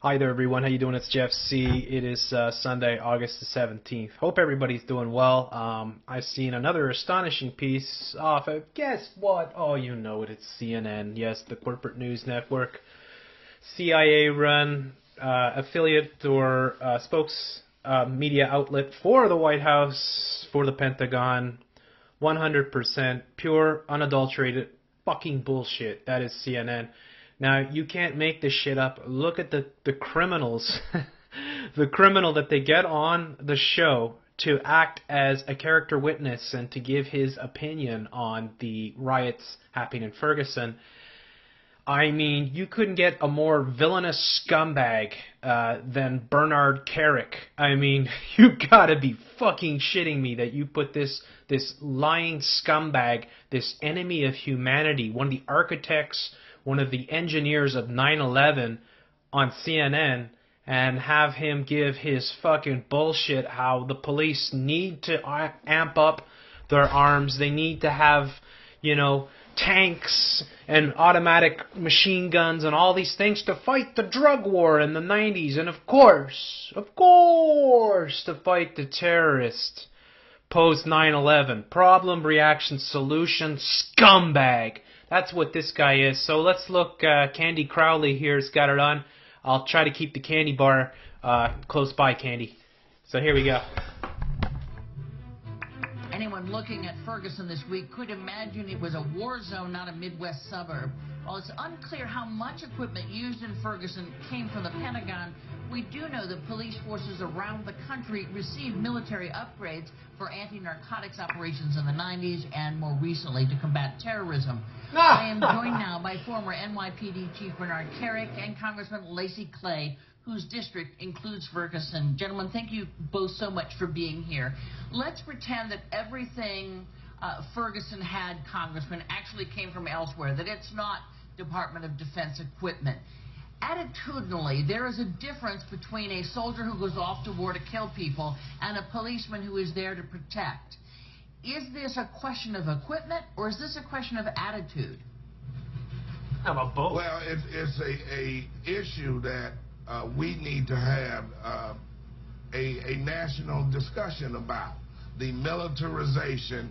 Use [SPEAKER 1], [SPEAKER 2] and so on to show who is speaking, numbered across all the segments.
[SPEAKER 1] Hi there, everyone. How you doing? It's Jeff C. It is Sunday, August the 17th. Hope everybody's doing well. I've seen another astonishing piece off of, guess what? Oh, you know it. It's CNN. Yes, the corporate news network. CIA-run affiliate or spokes media outlet for the White House, for the Pentagon. 100% pure, unadulterated fucking bullshit. That is CNN. Now, you can't make this shit up. Look at the criminals. The criminal that they get on the show to act as a character witness and to give his opinion on the riots happening in Ferguson. I mean, you couldn't get a more villainous scumbag than Bernard Kerik. I mean, you gotta be fucking shitting me that you put this lying scumbag, this enemy of humanity, one of the architects, one of the engineers of 9/11 on CNN and have him give his fucking bullshit how the police need to amp up their arms. They need to have, tanks and automatic machine guns and all these things to fight the drug war in the 90s. And of course, to fight the terrorists post 9/11. Problem, reaction, solution, scumbag. That's what this guy is. So let's look. Candy Crowley here's got it on. I'll try to keep the candy bar close by, Candy. So here we go.
[SPEAKER 2] Anyone looking at Ferguson this week could imagine it was a war zone, not a Midwest suburb. While it's unclear how much equipment used in Ferguson came from the Pentagon, we do know that police forces around the country received military upgrades for anti-narcotics operations in the 90s and more recently to combat terrorism. I am joined now by former NYPD Chief Bernard Kerik and Congressman Lacy Clay, whose district includes Ferguson. Gentlemen, thank you both so much for being here. Let's pretend that everything Ferguson had, Congressman, actually came from elsewhere, that it's not Department of Defense equipment. Attitudinally, there is a difference between a soldier who goes off to war to kill people and a policeman who is there to protect. Is this a question of equipment, or is this a question of attitude?
[SPEAKER 1] How about both?
[SPEAKER 3] Well, it's a issue that we need to have a national discussion about. The militarization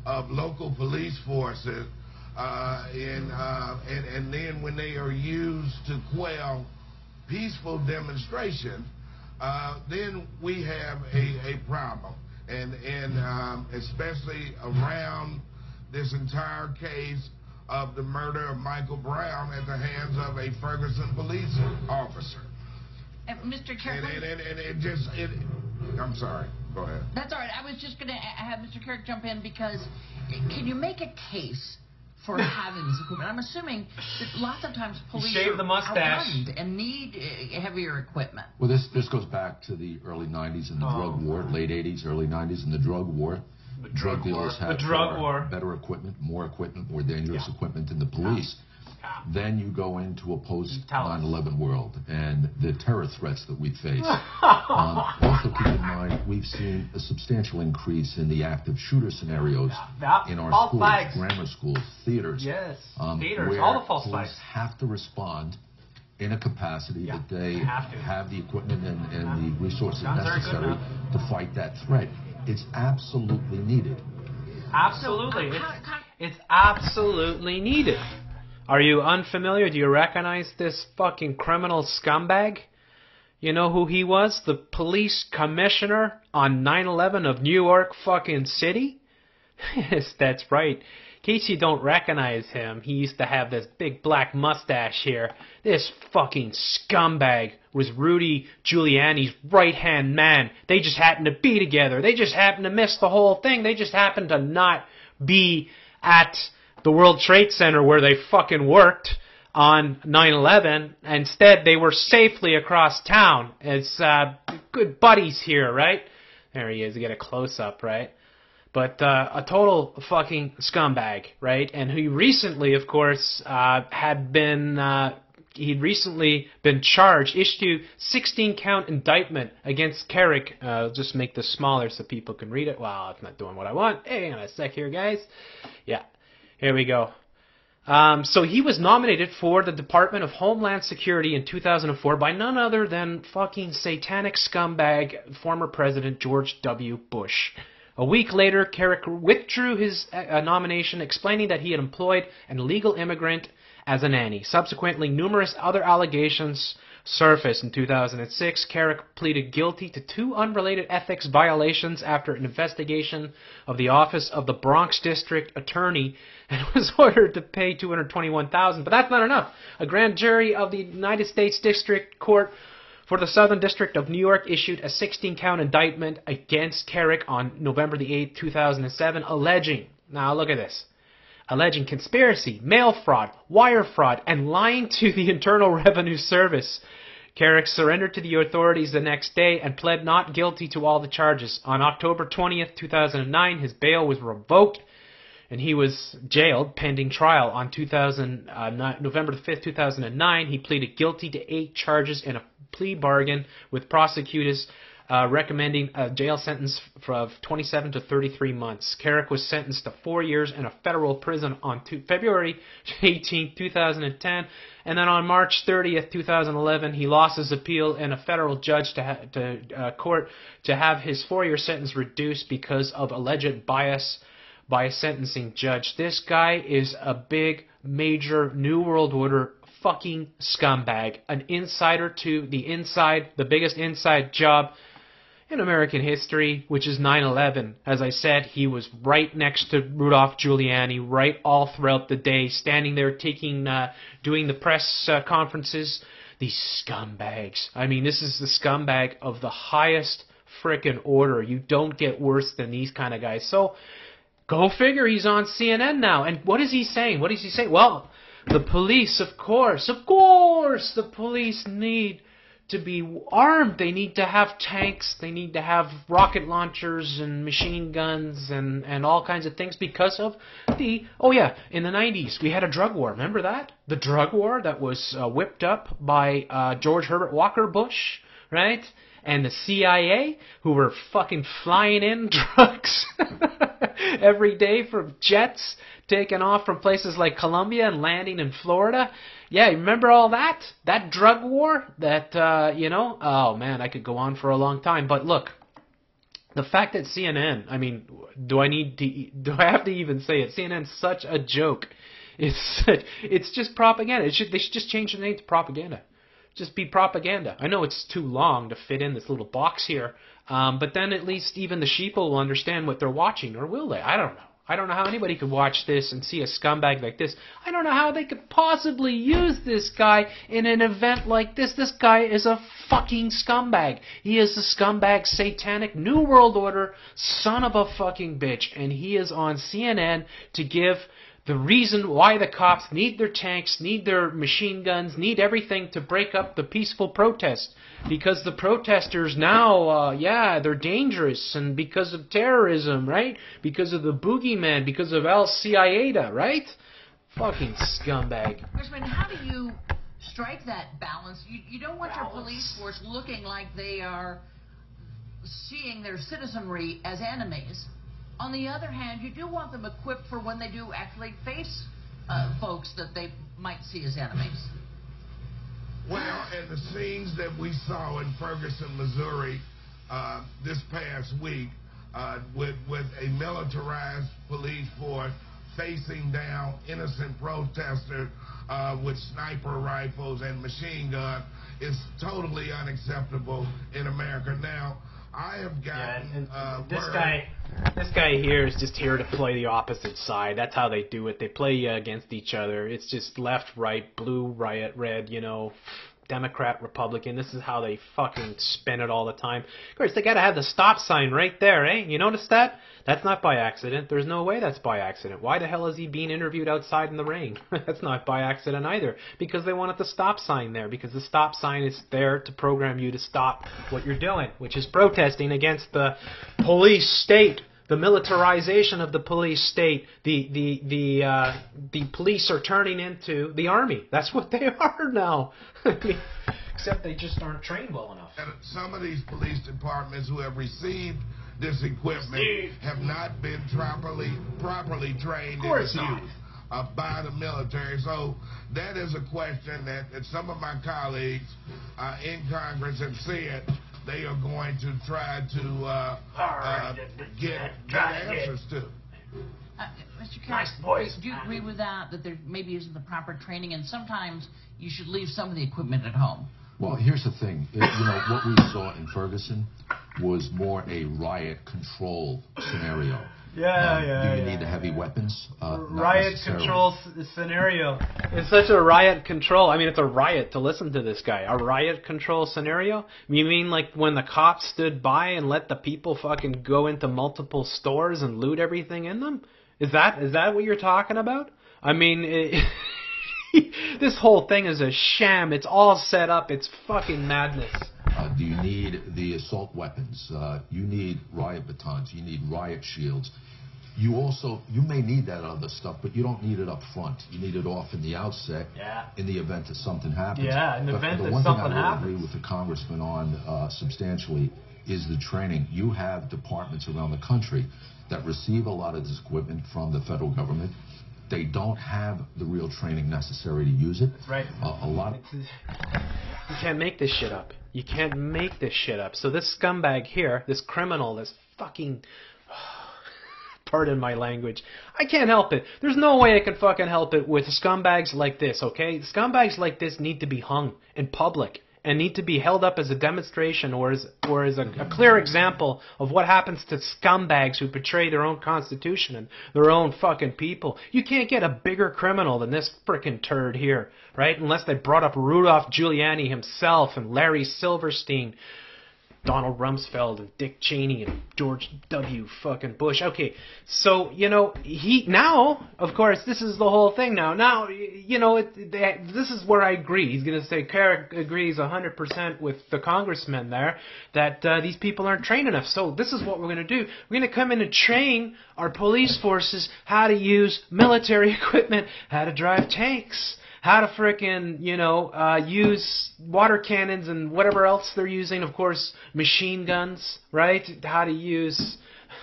[SPEAKER 3] of local police forces, and then when they are used to quell peaceful demonstrations, then we have a problem. And especially around this entire case of the murder of Michael Brown at the hands of a Ferguson police officer.
[SPEAKER 2] Mr. Kerik,
[SPEAKER 3] I'm sorry. Go ahead.
[SPEAKER 2] That's all right. I was just going to have Mr. Kerik jump in because can you make a case for having this equipment? I'm assuming that lots of times police are outgunned and need heavier equipment.
[SPEAKER 4] Well, this goes back to the early 90s and the drug war, late 80s, early 90s and the drug war. Drug dealers had better equipment, more dangerous equipment than the police. Then you go into a post-9/11 world and the terror threats that we face. Also keep in mind, we've seen a substantial increase in the active shooter scenarios in our schools, grammar schools, theaters.
[SPEAKER 1] Yes,
[SPEAKER 4] theaters,
[SPEAKER 1] where all the false
[SPEAKER 4] police
[SPEAKER 1] flags
[SPEAKER 4] have to respond in a capacity that they have the equipment and the resources necessary to fight that threat. It's absolutely needed.
[SPEAKER 1] Absolutely. It's absolutely needed. Are you unfamiliar? Do you recognize this fucking criminal scumbag? You know who he was? The police commissioner on 9/11 of New York fucking City? Yes, that's right. In case you don't recognize him, he used to have this big black mustache here. This fucking scumbag was Rudy Giuliani's right-hand man. They just happened to be together. They just happened to miss the whole thing. They just happened to not be at the World Trade Center where they fucking worked on 9/11. Instead, they were safely across town. It's good buddies here, right? There he is. You get a close-up, right? But a total fucking scumbag, right? And who recently, of course, he'd recently been charged, issued 16-count indictment against Kerik. I'll just make this smaller so people can read it. Wow, it's not doing what I want. Hey, hang on a sec here, guys. Yeah, here we go. So he was nominated for the Department of Homeland Security in 2004 by none other than fucking satanic scumbag former President George W. Bush. A week later, Kerik withdrew his nomination, explaining that he had employed an illegal immigrant as a nanny. Subsequently, numerous other allegations surfaced. In 2006, Kerik pleaded guilty to 2 unrelated ethics violations after an investigation of the Office of the Bronx District Attorney, and was ordered to pay $221,000. But that's not enough. A grand jury of the United States District Court for the Southern District of New York issued a 16-count indictment against Kerik on November the 8th, 2007, alleging, now look at this, alleging conspiracy, mail fraud, wire fraud, and lying to the Internal Revenue Service. Kerik surrendered to the authorities the next day and pled not guilty to all the charges. On October 20th, 2009, his bail was revoked, and he was jailed pending trial. On November 5th, 2009, he pleaded guilty to 8 charges in a plea bargain, with prosecutors recommending a jail sentence of 27 to 33 months. Kerik was sentenced to 4 years in a federal prison on February 18, 2010, and then on March 30th, 2011, he lost his appeal, and a federal judge court to have his 4-year sentence reduced because of alleged bias by a sentencing judge. This guy is a big, major New World Order fucking scumbag, an insider to the inside, the biggest inside job in American history, which is 9/11. As I said, he was right next to Rudolph Giuliani, right all throughout the day, standing there doing the press conferences. These scumbags. I mean, this is the scumbag of the highest frickin' order. You don't get worse than these kind of guys. So, go figure, he's on CNN now. And what is he saying? What does he say? Well, the police, of course, the police need to be armed. They need to have tanks. They need to have rocket launchers and machine guns and all kinds of things because of the... Oh, yeah, in the 90s, we had a drug war. Remember that? The drug war that was whipped up by George Herbert Walker Bush, right? And the CIA, who were fucking flying in drugs every day from jets taking off from places like Colombia and landing in Florida. Yeah, remember all that? That drug war? That, oh man, I could go on for a long time. But look, the fact that CNN, I mean, do I have to even say it? CNN's such a joke. It's just propaganda. They should just change the name to propaganda. Just be propaganda. I know it's too long to fit in this little box here, but then at least even the sheeple will understand what they're watching, or will they? I don't know. I don't know how anybody could watch this and see a scumbag like this. I don't know how they could possibly use this guy in an event like this. This guy is a fucking scumbag. He is a scumbag, satanic, New World Order, son of a fucking bitch, and he is on CNN to give the reason why the cops need their tanks, need their machine guns, need everything to break up the peaceful protest. Because the protesters now, they're dangerous, and because of terrorism, right? Because of the boogeyman, because of Al-Qaeda, right? Fucking scumbag.
[SPEAKER 2] Congressman, how do you strike that balance? You don't want your police force looking like they are seeing their citizenry as enemies. On the other hand, you do want them equipped for when they do actually face folks that they might see as enemies.
[SPEAKER 3] Well, and the scenes that we saw in Ferguson, Missouri this past week with a militarized police force facing down innocent protesters with sniper rifles and machine guns is totally unacceptable in America. Now, I have gotten
[SPEAKER 1] this guy here is just here to play the opposite side. That's how they do it. They play against each other. It's just left, right, blue, right, red, Democrat, Republican. This is how they fucking spin it all the time. Of course, they gotta have the stop sign right there, eh? You notice that? That's not by accident. There's no way that's by accident. Why the hell is he being interviewed outside in the rain? That's not by accident either. Because they wanted the stop sign there. Because the stop sign is there to program you to stop what you're doing, which is protesting against the police state. The militarization of the police state. The police are turning into the army. That's what they are now. Except they just aren't trained well enough.
[SPEAKER 3] And some of these police departments who have received this equipment have not been properly trained in its use. by the military. So that is a question that some of my colleagues in Congress have said they are going to try to get answers to.
[SPEAKER 2] Mr. Kerik, do you agree with that there maybe isn't the proper training, and sometimes you should leave some of the equipment at home?
[SPEAKER 4] Well, here's the thing. What we saw in Ferguson was more a riot control scenario. Do you need the heavy weapons?
[SPEAKER 1] Riot control scenario. It's such a riot control. I mean, it's a riot to listen to this guy. A riot control scenario? You mean like when the cops stood by and let the people fucking go into multiple stores and loot everything in them? Is that what you're talking about? I mean, this whole thing is a sham. It's all set up. It's fucking madness.
[SPEAKER 4] Do you need the assault weapons? You need riot batons. You need riot shields. You may need that other stuff, but you don't need it up front. You need it off in the outset in the event that something happens.
[SPEAKER 1] Yeah, in the event that something happens.
[SPEAKER 4] The one thing I would agree with the congressman on substantially is the training. You have departments around the country that receive a lot of this equipment from the federal government. They don't have the real training necessary to use it.
[SPEAKER 1] That's right. You can't make this shit up. You can't make this shit up. So this scumbag here, this criminal, this fucking... Pardon my language. I can't help it. There's no way I can fucking help it with scumbags like this, okay? Scumbags like this need to be hung in public and need to be held up as a demonstration or as a clear example of what happens to scumbags who betray their own constitution and their own fucking people. You can't get a bigger criminal than this frickin' turd here, right? Unless they brought up Rudolph Giuliani himself and Larry Silverstein, Donald Rumsfeld and Dick Cheney and George W. fucking Bush. Okay, so, now, of course, this is the whole thing now. Now, this is where I agree. He's going to say Kerik agrees 100% with the congressman there that these people aren't trained enough. So this is what we're going to do. We're going to come in and train our police forces how to use military equipment, how to drive tanks, how to frickin', use water cannons and whatever else they're using. Of course, machine guns, right? How to use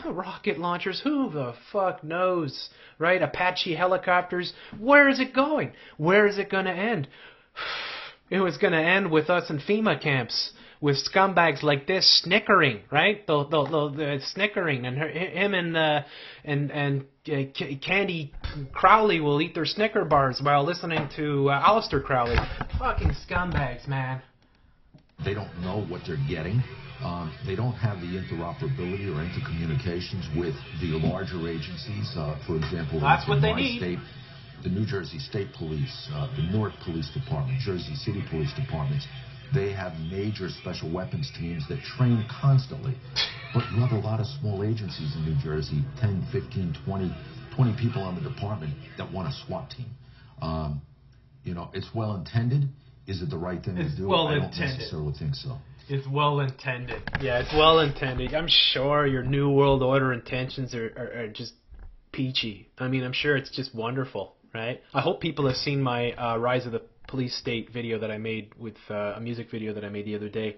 [SPEAKER 1] rocket launchers. Who the fuck knows, right? Apache helicopters. Where is it going? Where is it going to end? It was going to end with us in FEMA camps, with scumbags like this snickering, right? The snickering, and him and Candy Crowley will eat their Snicker bars while listening to Aleister Crowley. Fucking scumbags, man.
[SPEAKER 4] They don't know what they're getting. They don't have the interoperability or intercommunications with the larger agencies. For example,
[SPEAKER 1] that's what they need.
[SPEAKER 4] State, the New Jersey State Police, the Newark Police Department, Jersey City Police Departments. They have major special weapons teams that train constantly. But you have a lot of small agencies in New Jersey, 10, 15, 20 people on the department that want a SWAT team. It's well-intended. Is it the right thing to do? I don't necessarily think so.
[SPEAKER 1] It's well-intended. Yeah, it's well-intended. I'm sure your New World Order intentions are just peachy. I mean, I'm sure it's just wonderful, right? I hope people have seen my Rise of the Police State video that I made with a music video that I made the other day,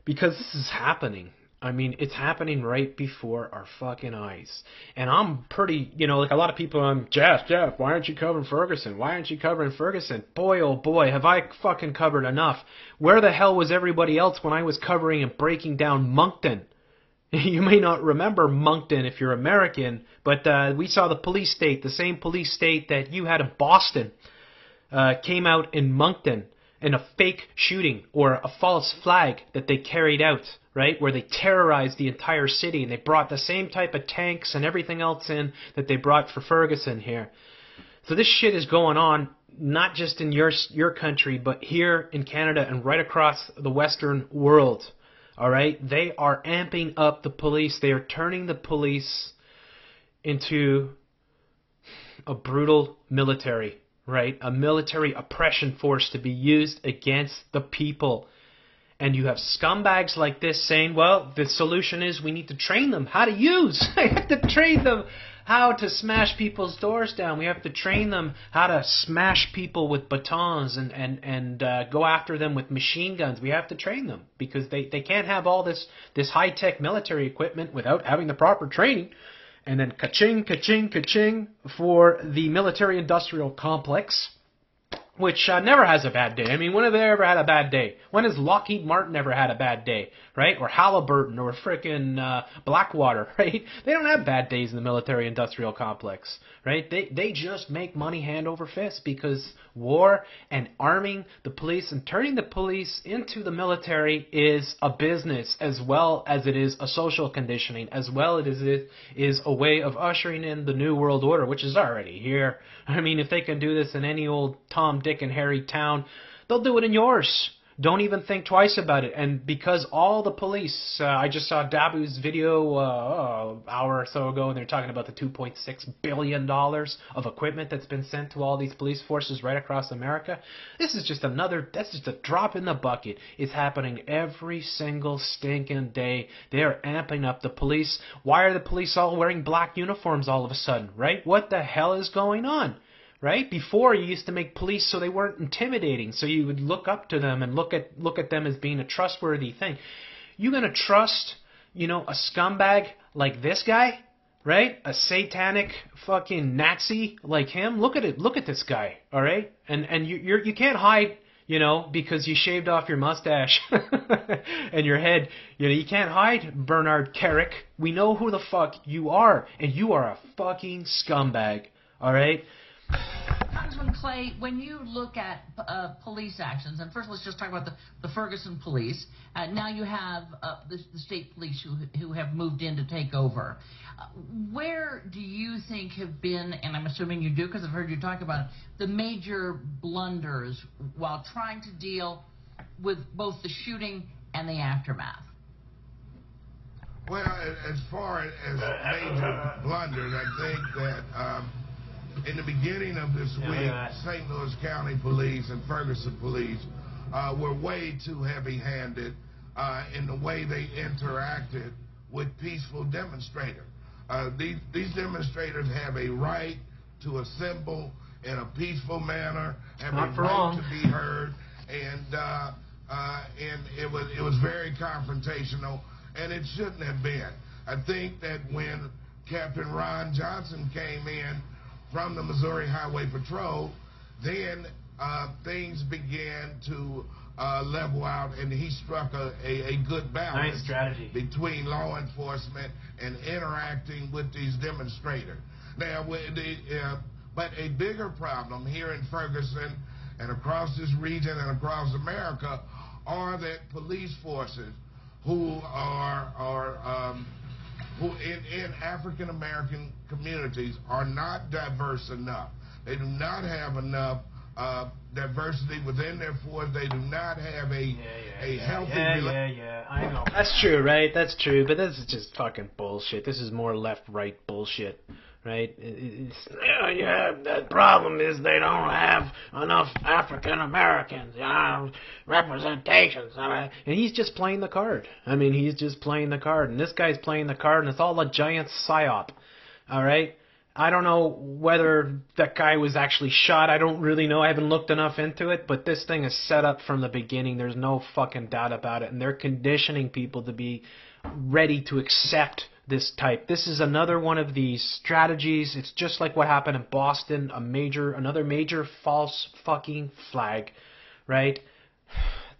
[SPEAKER 1] because this is happening. I mean, it's happening right before our fucking eyes. And I'm pretty, like a lot of people, Jeff, why aren't you covering Ferguson? Why aren't you covering Ferguson? Boy, oh boy, have I fucking covered enough. Where the hell was everybody else when I was covering and breaking down Moncton? You may not remember Moncton if you're American, but we saw the police state, the same police state that you had in Boston. Came out in Moncton in a fake shooting or a false flag that they carried out, right, where they terrorized the entire city, and they brought the same type of tanks and everything else in that they brought for Ferguson here. So this shit is going on not just in your country, but here in Canada and right across the Western world. All right, they are amping up the police. They are turning the police into a brutal military. Right, a military oppression force to be used against the people. And you have scumbags like this saying, well, the solution is we need to train them how to use. I have to train them how to smash people's doors down. We have to train them how to smash people with batons and go after them with machine guns. We have to train them because they can't have all this high-tech military equipment without having the proper training. And then ka-ching, ka-ching, ka-ching for the military-industrial complex, which never has a bad day. I mean, when have they ever had a bad day? When has Lockheed Martin ever had a bad day, right? Or Halliburton or frickin' Blackwater, right? They don't have bad days in the military-industrial complex, right? They just make money hand over fist because war and arming the police and turning the police into the military is a business as well as it is a social conditioning, as well as it is a way of ushering in the New World Order, which is already here. I mean, if they can do this in any old Tom, Dick, and Harry town, they'll do it in yours. Don't even think twice about it. And because all the police, I just saw Dabu's video an hour or so ago, and they're talking about the $2.6 billion of equipment that's been sent to all these police forces right across America. This is just that's just a drop in the bucket. It's happening every single stinking day. They're amping up the police. Why are the police all wearing black uniforms all of a sudden, right? What the hell is going on? Right? Before, you used to make police so they weren't intimidating, so you would look up to them and look at them as being a trustworthy thing. You gonna trust, a scumbag like this guy, right? A satanic fucking Nazi like him? Look at it. Look at this guy, all right? And you can't hide, because you shaved off your mustache and your head. You can't hide, Bernard Kerik. We know who the fuck you are, and you are a fucking scumbag, all right?
[SPEAKER 2] Congressman Clay, when you look at police actions, and first let's just talk about the Ferguson police. Now you have the state police who have moved in to take over. Where do you think have been, and I'm assuming you do because I've heard you talk about it, the major blunders while trying to deal with both the shooting and the aftermath?
[SPEAKER 3] Well, as far as major blunders, I think that in the beginning of this week, St. Louis County Police and Ferguson Police were way too heavy-handed in the way they interacted with peaceful demonstrators. These demonstrators have a right to assemble in a peaceful manner, have a right to be heard, and it was very confrontational, and it shouldn't have been. I think that when Captain Ron Johnson came in from the Missouri Highway Patrol, then things began to level out, and he struck a good balance between law enforcement and interacting with these demonstrators. Now, but a bigger problem here in Ferguson and across this region and across America are that police forces who in African American communities are not diverse enough. They do not have enough diversity within their force. They do not have a healthy
[SPEAKER 1] I know. That's true, right? That's true. But this is just fucking bullshit. This is more left-right bullshit, right? The problem is they don't have enough African Americans, representations. And he's just playing the card. I mean, he's just playing the card. And this guy's playing the card, and it's all a giant psyop. All right? I don't know whether that guy was actually shot. I don't really know. I haven't looked enough into it. But this thing is set up from the beginning. There's no fucking doubt about it. And they're conditioning people to be ready to accept this type. This is another one of these strategies. It's just like what happened in Boston. Another major false fucking flag, right?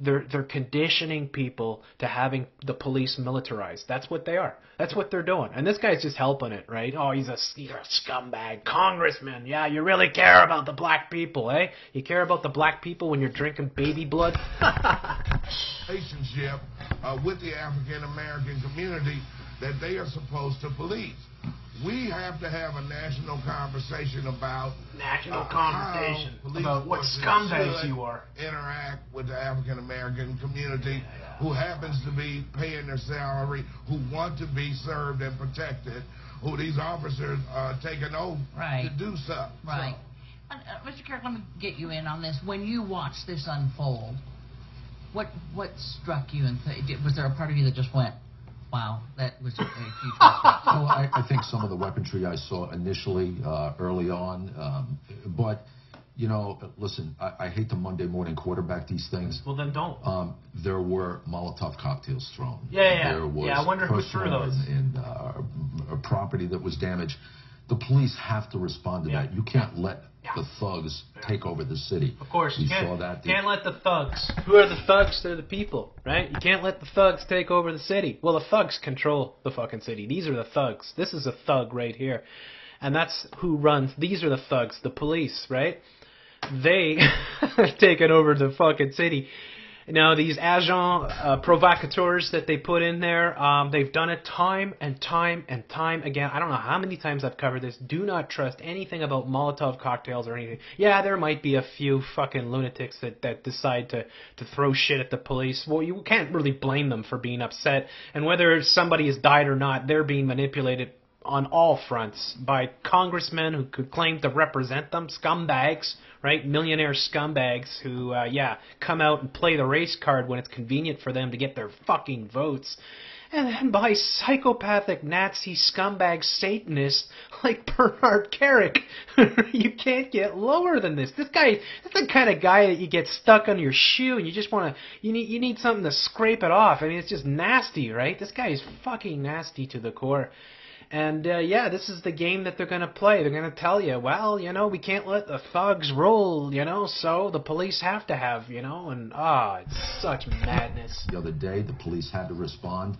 [SPEAKER 1] They're conditioning people to having the police militarized. That's what they are. That's what they're doing. And this guy's just helping it, right? Oh, he's a scumbag. Congressman, yeah, you really care about the black people, eh? You care about the black people when you're drinking baby blood?
[SPEAKER 3] Relationship with the African American community that they are supposed to police. We have to have a national conversation about
[SPEAKER 1] about what scumbags you are.
[SPEAKER 3] Interact with the African American community who happens to be paying their salary, who want to be served and protected, who these officers take an oath to do so.
[SPEAKER 2] Right. Mr. Kerik, let me get you in on this. When you watched this unfold, what struck you? And was there a part of you that just went, wow, that was a huge mistake?
[SPEAKER 4] I think some of the weaponry I saw initially, early on, but, listen, I hate to Monday morning quarterback these things.
[SPEAKER 1] Well, then don't.
[SPEAKER 4] There were Molotov cocktails thrown.
[SPEAKER 1] Yeah.
[SPEAKER 4] There was
[SPEAKER 1] I wonder who threw those.
[SPEAKER 4] And or property that was damaged. The police have to respond to that. You can't let the thugs take over the city.
[SPEAKER 1] Of course,
[SPEAKER 4] we
[SPEAKER 1] you
[SPEAKER 4] saw that.
[SPEAKER 1] Can't let the thugs. Who are the thugs? They're the people, right? You can't let the thugs take over the city. Well, the thugs control the fucking city. These are the thugs. This is a thug right here. And that's who runs. These are the thugs, the police, right? They taken over the fucking city. Now, these agents provocateurs that they put in there, they've done it time and time and time again. I don't know how many times I've covered this. Do not trust anything about Molotov cocktails or anything. Yeah, there might be a few fucking lunatics that decide to throw shit at the police. Well, you can't really blame them for being upset. And whether somebody has died or not, they're being manipulated on all fronts by congressmen who could claim to represent them, scumbags, right? Millionaire scumbags who, come out and play the race card when it's convenient for them to get their fucking votes. And then by psychopathic Nazi scumbag Satanists like Bernard Kerik. You can't get lower than this. This guy, that's the kind of guy that you get stuck on your shoe and you just want to, you need something to scrape it off. I mean, it's just nasty, right? This guy is fucking nasty to the core. And, this is the game that they're going to play. They're going to tell you, well, we can't let the thugs rule, so the police have to have, and, it's such madness.
[SPEAKER 4] The other day, the police had to respond.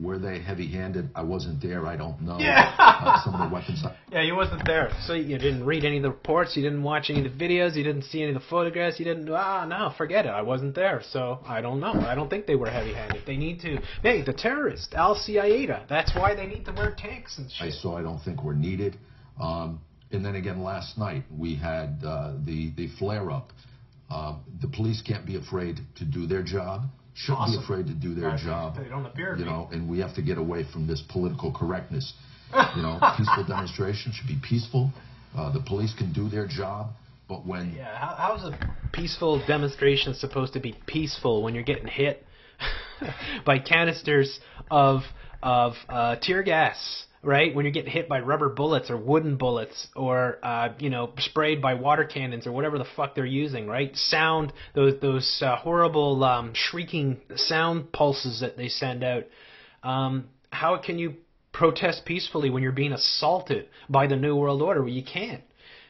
[SPEAKER 4] Were they heavy-handed? I wasn't there. I don't know.
[SPEAKER 1] Yeah.
[SPEAKER 4] Some of the weapons.
[SPEAKER 1] Yeah, you wasn't there. So you didn't read any of the reports. You didn't watch any of the videos. You didn't see any of the photographs. You didn't. No, forget it. I wasn't there. So I don't know. I don't think they were heavy-handed. They need to. Hey, the terrorist, Al-Qaeda. That's why they need to wear tanks and shit.
[SPEAKER 4] I don't think we're needed. And then again, last night we had the flare-up. The police can't be afraid to do their job. Shouldn't be afraid to do their job.
[SPEAKER 1] They don't appear to be.
[SPEAKER 4] And we have to get away from this political correctness. Peaceful demonstration should be peaceful. The police can do their job, but when...
[SPEAKER 1] Yeah, how's a peaceful demonstration supposed to be peaceful when you're getting hit by canisters of tear gas? Right? When you're getting hit by rubber bullets or wooden bullets or, sprayed by water cannons or whatever the fuck they're using, right? Sound, those horrible shrieking sound pulses that they send out. How can you protest peacefully when you're being assaulted by the New World Order? Well, you can't.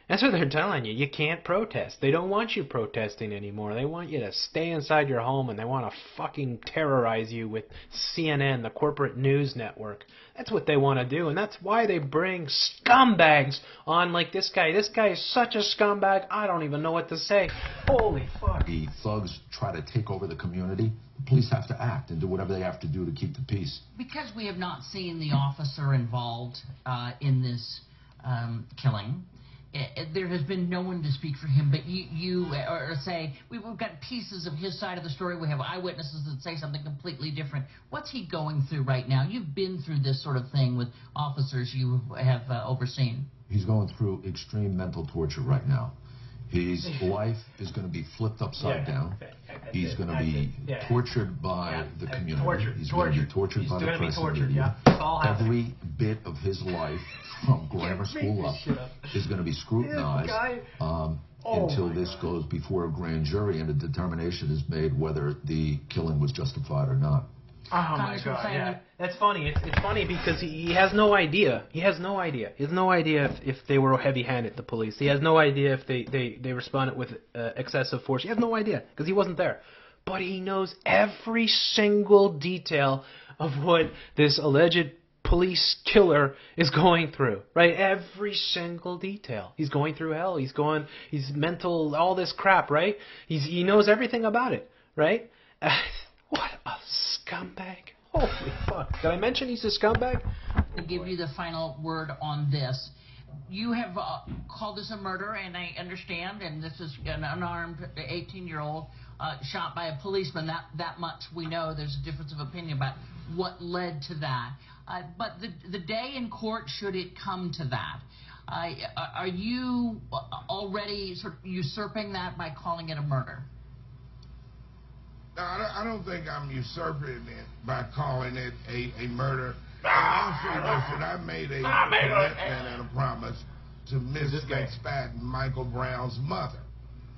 [SPEAKER 1] That's what they're telling you. You can't protest. They don't want you protesting anymore. They want you to stay inside your home, and they want to fucking terrorize you with CNN, the corporate news network. That's what they want to do, and that's why they bring scumbags on like this guy. This guy is such a scumbag, I don't even know what to say. Holy fuck.
[SPEAKER 4] The thugs try to take over the community. The police have to act and do whatever they have to do to keep the peace.
[SPEAKER 2] Because we have not seen the officer involved in this killing, there has been no one to speak for him, but you say, we've got pieces of his side of the story. We have eyewitnesses that say something completely different. What's he going through right now? You've been through this sort of thing with officers you have overseen.
[SPEAKER 4] He's going through extreme mental torture right now. His life is going to be flipped upside down. He's going to be tortured by the community. He's going to be tortured by the press and media. Every bit of his life, from grammar school up, is going to be scrutinized until this goes before a grand jury and a determination is made whether the killing was justified or not.
[SPEAKER 1] Oh my God! Yeah, that's funny. It's funny because he has no idea. He has no idea. He has no idea if they were heavy-handed, the police. He has no idea if they responded with excessive force. He has no idea because he wasn't there. But he knows every single detail of what this alleged police killer is going through. Right? Every single detail. He's going through hell. He's mental. All this crap. Right? He knows everything about it. Right? What a scumbag. Holy fuck. Did I mention he's a scumbag?
[SPEAKER 2] To give you the final word on this. You have called this a murder, and I understand, and this is an unarmed 18-year-old shot by a policeman. That much we know. There's a difference of opinion about what led to that. But the day in court, should it come to that, are you already sort of usurping that by calling it a murder?
[SPEAKER 3] No, I don't think I'm usurping it by calling it a murder. Honestly, listen, I made a commitment and a promise to Miss McSpadden, Michael Brown's mother,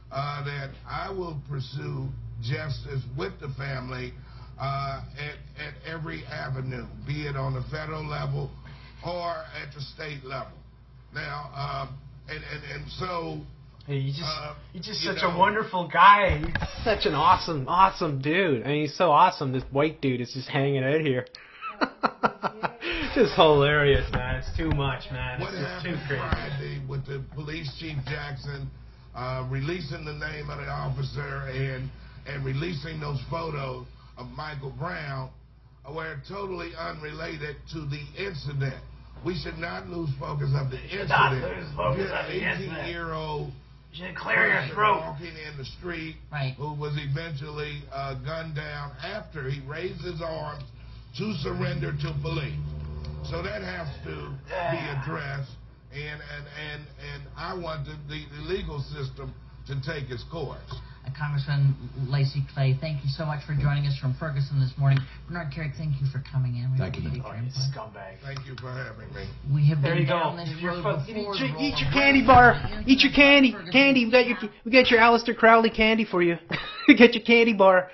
[SPEAKER 3] that I will pursue justice with the family at every avenue, be it on the federal level or at the state level. Now, and so...
[SPEAKER 5] Hey, you're just such a wonderful guy.
[SPEAKER 1] He's such an awesome dude. I mean, he's so awesome. This white dude is just hanging out here. Just hilarious, man. It's too much, man.
[SPEAKER 3] What happened Friday with the police chief Jackson releasing the name of the officer and releasing those photos of Michael Brown were totally unrelated to the incident. We should not lose focus of the incident.
[SPEAKER 5] Not lose focus of the
[SPEAKER 3] 18-year-old
[SPEAKER 5] clear your throat.
[SPEAKER 3] Walking in the street,
[SPEAKER 2] right,
[SPEAKER 3] who was eventually gunned down after he raised his arms to surrender to police. So that has to be addressed, and I want the legal system to take its course.
[SPEAKER 2] Congressman Lacey Clay, thank you so much for joining us from Ferguson this morning. Bernard Kerik, thank you for coming in.
[SPEAKER 4] Thank you.
[SPEAKER 5] Scumbag.
[SPEAKER 3] Thank you for having me.
[SPEAKER 2] We have been
[SPEAKER 5] down
[SPEAKER 2] this road before.
[SPEAKER 1] Eat your candy bar. Eat your candy. Candy. We got your Aleister Crowley candy for you. Get your candy bar.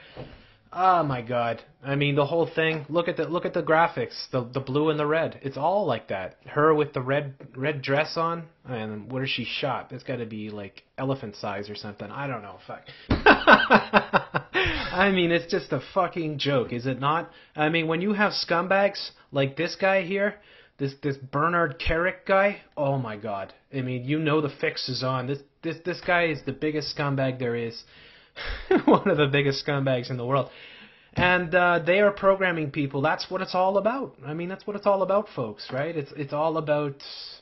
[SPEAKER 1] Oh my God! I mean, the whole thing. Look at the graphics. The blue and the red. It's all like that. Her with the red dress on, and where she shot? It's got to be like elephant size or something. I don't know. Fuck. I mean, it's just a fucking joke, is it not? I mean, when you have scumbags like this guy here, this Bernard Kerik guy. Oh my God! I mean, you know the fix is on. This guy is the biggest scumbag there is. One of the biggest scumbags in the world. And they are programming people. That's what it's all about. I mean, that's what it's all about, folks, right? It's all about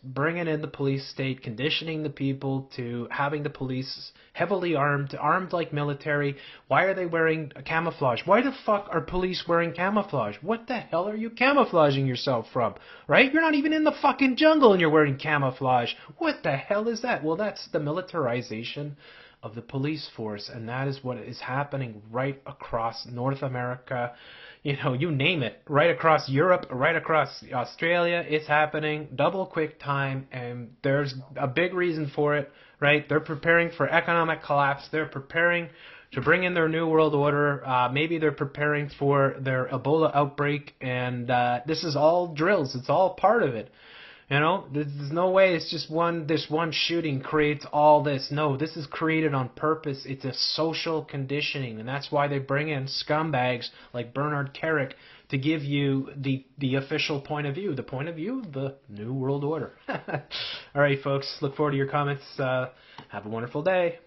[SPEAKER 1] bringing in the police state, conditioning the people to having the police heavily armed like military. Why are they wearing camouflage? Why the fuck are police wearing camouflage? What the hell are you camouflaging yourself from, right? You're not even in the fucking jungle and you're wearing camouflage. What the hell is that? Well, that's the militarization of the police force, and that is what is happening right across North America, you know, you name it, right across Europe, right across Australia. It's happening double quick time, and there's a big reason for it, right? They're preparing for economic collapse. They're preparing to bring in their new world order. Maybe they're preparing for their Ebola outbreak, and this is all drills. It's all part of it. You know, there's no way it's just this one shooting creates all this. No, this is created on purpose. It's a social conditioning, and that's why they bring in scumbags like Bernard Kerik to give you the official point of view, the point of view of the New World Order. All right, folks, look forward to your comments. Have a wonderful day.